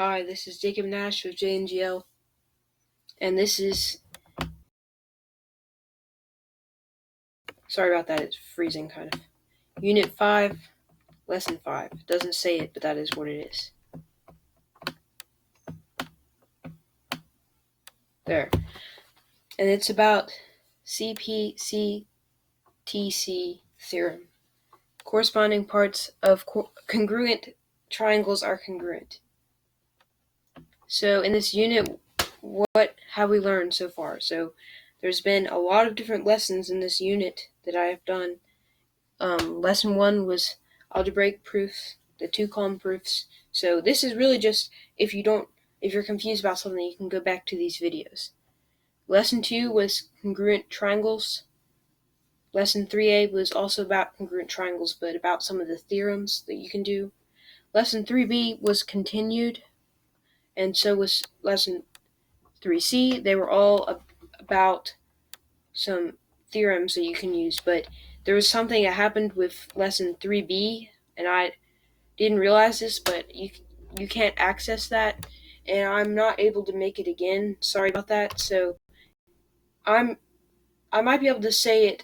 Hi, this is Jacob Nash with JNGL, and this is... Sorry about that, it's freezing kind of. Unit 5, Lesson 5. It doesn't say it, but that is what it is. There. And it's about CPCTC theorem. Corresponding parts of congruent triangles are congruent. So in this unit, what have we learned so far? So there's been a lot of different lessons in this unit that I have done. Lesson 1 was algebraic proofs, the two-column proofs. So this is really just if you're confused about something, you can go back to these videos. Lesson 2 was congruent triangles. Lesson 3a was also about congruent triangles, but about some of the theorems that you can do. Lesson 3b was continued, and so was Lesson 3c. They were all about some theorems that you can use, but there was something that happened with Lesson 3b, and I didn't realize this, but you can't access that, and I'm not able to make it again. Sorry about that. So I might be able to say it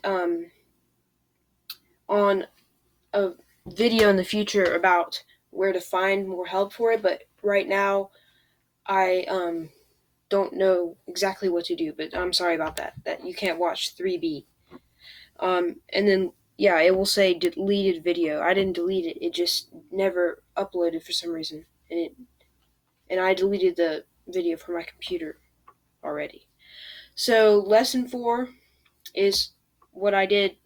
on a video in the future about where to find more help for it, but right now I don't know exactly what to do, but I'm sorry about that you can't watch 3b. And then it will say deleted video. I didn't delete it, it just never uploaded for some reason, and I deleted the video from my computer already. So lesson 4 is what I did,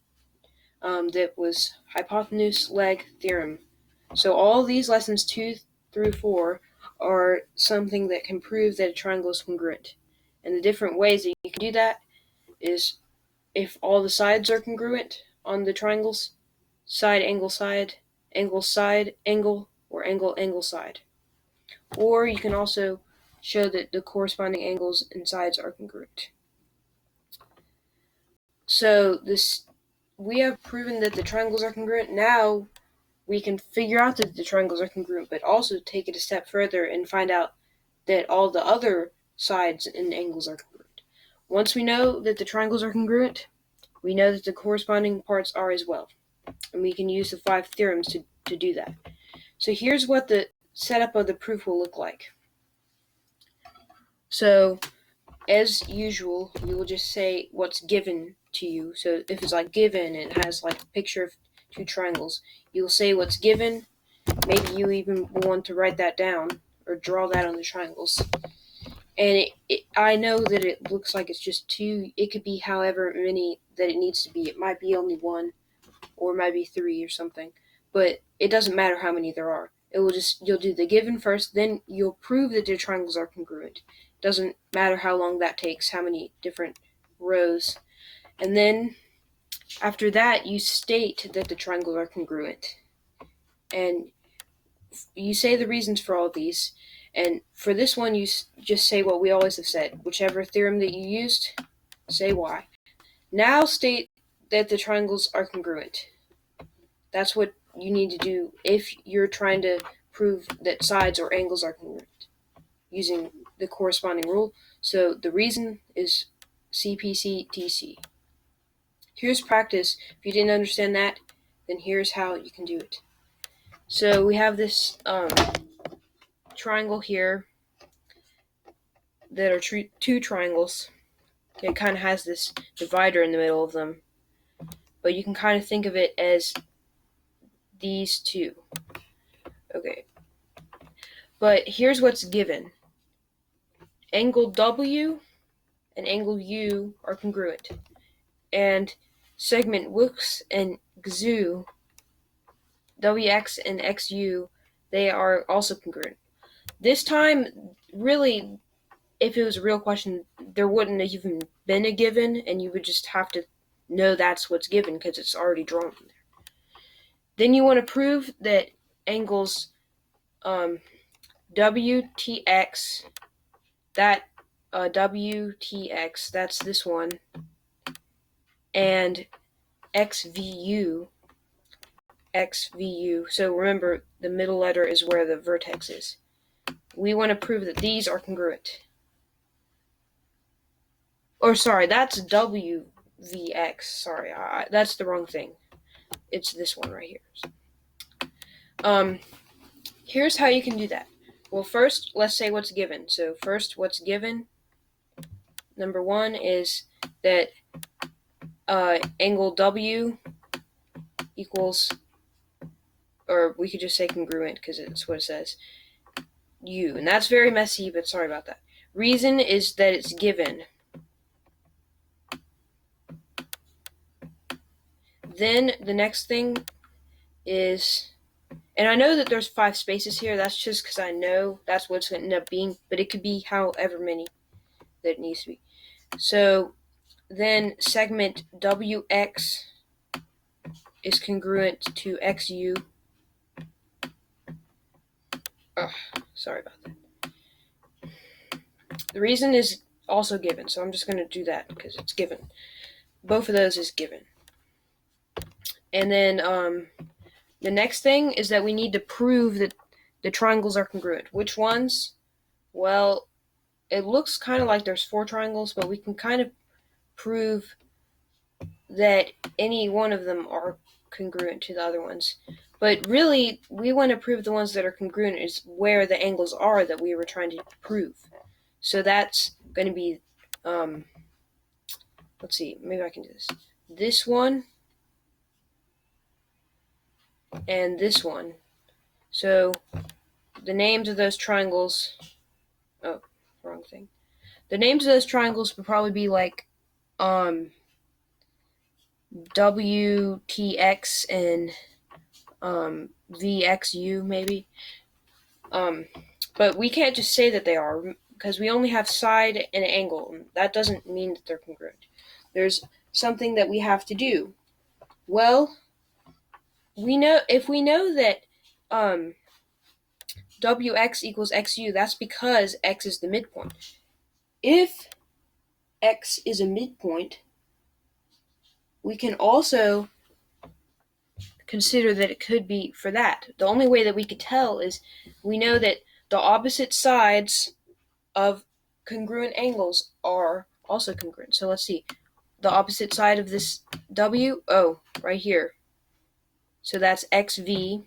that was hypotenuse leg theorem. So all these lessons 2 through 4 are something that can prove that a triangle is congruent. And the different ways that you can do that is if all the sides are congruent on the triangles, side, angle, angle, or angle, angle, side. Or you can also show that the corresponding angles and sides are congruent. So we have proven that the triangles are congruent. Now we can figure out that the triangles are congruent, but also take it a step further and find out that all the other sides and angles are congruent. Once we know that the triangles are congruent, we know that the corresponding parts are as well. And we can use the 5 theorems to do that. So here's what the setup of the proof will look like. So as usual, you will just say what's given to you. So if it's like given, it has like a picture of 2 triangles, you'll say what's given. Maybe you even want to write that down or draw that on the triangles. And I know that it looks like it's just 2. It could be however many that it needs to be. It might be only 1, or it might be 3 or something. But it doesn't matter how many there are. You'll do the given first, then you'll prove that the triangles are congruent. It doesn't matter how long that takes, how many different rows. And then after that, you state that the triangles are congruent. And you say the reasons for all of these. And for this one, you just say what we always have said. Whichever theorem that you used, say why. Now state that the triangles are congruent. That's what you need to do if you're trying to prove that sides or angles are congruent using the corresponding rule. So the reason is CPCTC. Here's practice. If you didn't understand that, then here's how you can do it. So we have this triangle here that are 2 triangles. It kind of has this divider in the middle of them, but you can kind of think of it as these 2. Okay, but here's what's given. Angle W and angle U are congruent, and segment WX and XU, WX and XU, they are also congruent. This time, really, if it was a real question, there wouldn't have even been a given, and you would just have to know that's what's given because it's already drawn from there. Then you want to prove that angles WTX, WTX, that's this one, and XVU, so remember the middle letter is where the vertex is. we want to prove that these are congruent. Or sorry, that's WVX. Sorry, that's the wrong thing. It's this one right here. Here's how you can do that. Well, first, let's say what's given. So first, what's given, number one, is that angle W equals, or we could just say congruent because it's what it says, U. And that's very messy, but sorry about that. Reason is that it's given. Then the next thing is, and I know that there's 5 spaces here, that's just because I know that's what it's going to end up being, but it could be however many that it needs to be. So then segment WX is congruent to XU. Sorry about that. The reason is also given, so I'm just going to do that because it's given. Both of those is given. And then the next thing is that we need to prove that the triangles are congruent. Which ones? Well, it looks kind of like there's 4 triangles, but we can kind of prove that any one of them are congruent to the other ones. But really, we want to prove the ones that are congruent is where the angles are that we were trying to prove. So that's going to be, let's see, maybe I can do this. This one and this one. So the names of those triangles, oh, wrong thing. The names of those triangles would probably be like WTX and VXU maybe. But we can't just say that they are because we only have side and angle. That doesn't mean that they're congruent. There's something that we have to do. Well, if we know that WX equals XU, that's because X is the midpoint. If X is a midpoint, we can also consider that it could be for that. The only way that we could tell is we know that the opposite sides of congruent angles are also congruent. So let's see. The opposite side of this W, right here. So that's XV.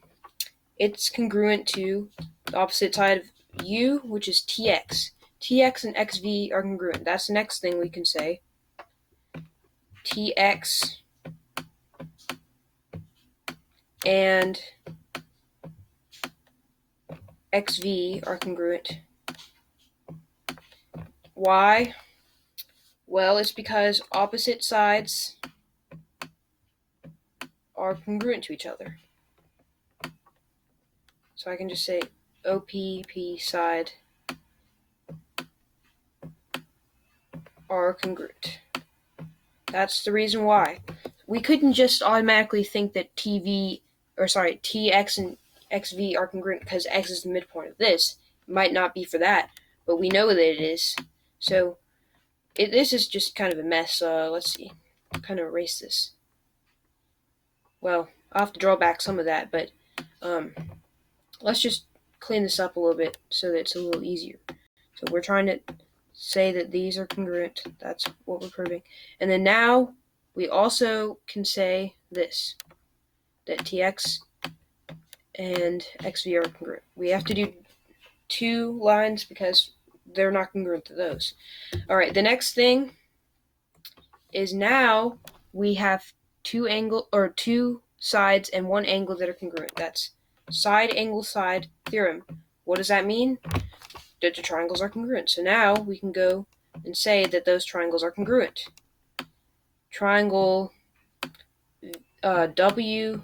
It's congruent to the opposite side of U, which is TX. TX and XV are congruent. That's the next thing we can say. TX and XV are congruent. Why? Well, it's because opposite sides are congruent to each other. So I can just say OP side are congruent. That's the reason why. We couldn't just automatically think that TX and XV are congruent because X is the midpoint of this. It might not be for that, but we know that it is. So this is just kind of a mess. Let's see. I'll kind of erase this. Well, I'll have to draw back some of that, but let's just clean this up a little bit so that it's a little easier. So we're trying to say that these are congruent. That's what we're proving. And then now we also can say this, that TX and XV are congruent. We have to do 2 lines because they're not congruent to those. All right, the next thing is now we have 2 sides and 1 angle that are congruent. That's side angle side theorem. What does that mean? That the triangles are congruent. So now we can go and say that those triangles are congruent. Triangle WXT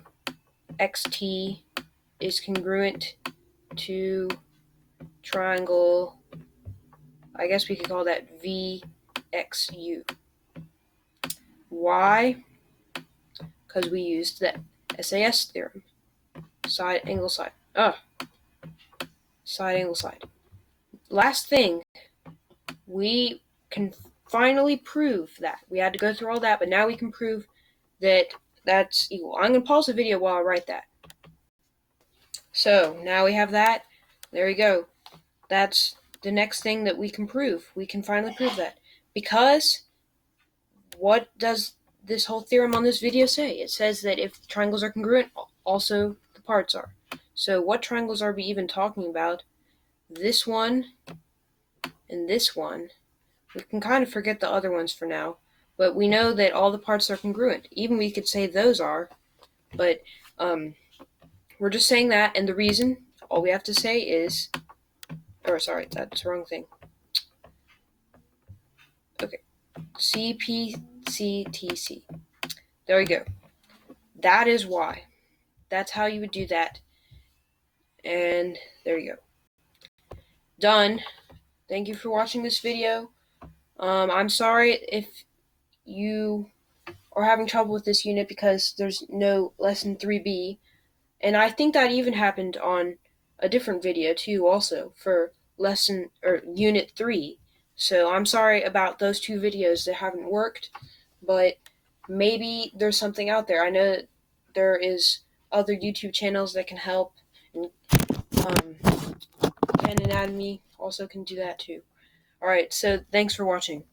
is congruent to triangle, I guess we could call that VXU. Why? Because we used the SAS theorem. Side, angle, side. Side, angle, side. Last thing, we can finally prove that. We had to go through all that, but now we can prove that that's equal. I'm going to pause the video while I write that. So now we have that. There we go. that's the next thing that we can prove. We can finally prove that. Because what does this whole theorem on this video say? It says that if triangles are congruent, also the parts are. So what triangles are we even talking about? This one and this one. We can kind of forget the other ones for now, but we know that all the parts are congruent. Even we could say those are, but we're just saying that, and the reason, all we have to say is, sorry, that's the wrong thing. Okay, CPCTC. There we go. That is why. That's how you would do that. And there you go. Done. Thank you for watching this video. I'm sorry if you are having trouble with this unit because there's no lesson 3B. And I think that even happened on a different video too, also for lesson or unit 3. So I'm sorry about those two videos that haven't worked, but maybe there's something out there. I know there is other YouTube channels that can help, and Pen Anatomy also can do that too. Alright, so thanks for watching.